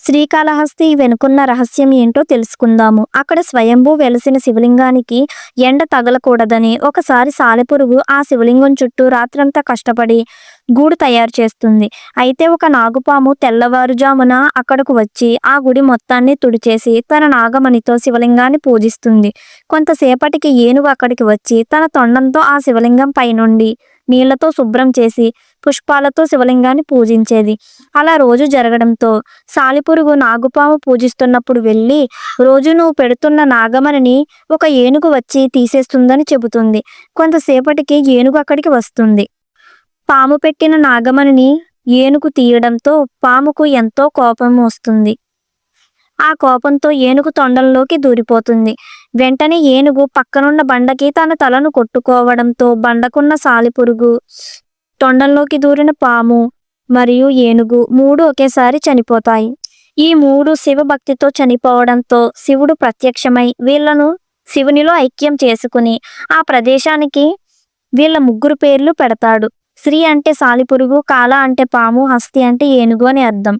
శ్రీకాళహస్తి వెనుకున్న రహస్యం ఏంటో తెలుసుకుందాము. అక్కడ స్వయంభూ వెలసిన శివలింగానికి ఎండ తగలకూడదని ఒకసారి సాలెపురుగు ఆ శివలింగం చుట్టూ రాత్రంతా కష్టపడి గూడు తయారు చేస్తుంది. అయితే ఒక నాగుపాము తెల్లవారుజామున అక్కడకు వచ్చి ఆ గుడి మొత్తాన్ని తుడిచేసి తన నాగమణితో శివలింగాన్ని పూజిస్తుంది. కొంతసేపటికి ఏనుగు అక్కడికి వచ్చి తన తొండంతో ఆ శివలింగం పైనుండి నీళ్లతో శుభ్రం చేసి పుష్పాలతో శివలింగాన్ని పూజించేది. అలా రోజు జరగడంతో సాలిపురుగు నాగుపాము పూజిస్తున్నప్పుడు వెళ్ళి, రోజు నువ్వు పెడుతున్న నాగమణిని ఒక ఏనుగు వచ్చి తీసేస్తుందని చెబుతుంది. కొంతసేపటికి ఏనుగు అక్కడికి వస్తుంది. పాము పెట్టిన నాగమణిని ఏనుగు తీయడంతో పాముకు ఎంతో కోపం వస్తుంది. ఆ కోపంతో ఏనుగు తొండంలోకి దూరిపోతుంది. వెంటనే ఏనుగు పక్కనున్న బండకి తన తలను కొట్టుకోవడంతో బండకున్న సాలిపురుగు, తొండంలోకి దూరిన పాము మరియు ఏనుగు మూడు ఒకేసారి చనిపోతాయి. ఈ మూడు శివభక్తితో చనిపోవడంతో శివుడు ప్రత్యక్షమై వీళ్లను శివునిలో ఐక్యం చేసుకుని ఆ ప్రదేశానికి వీళ్ళ ముగ్గురు పేర్లు పెడతాడు. శ్రీ అంటే సాలిపురుగు, కాల అంటే పాము, హస్తి అంటే ఏనుగు అని అర్థం.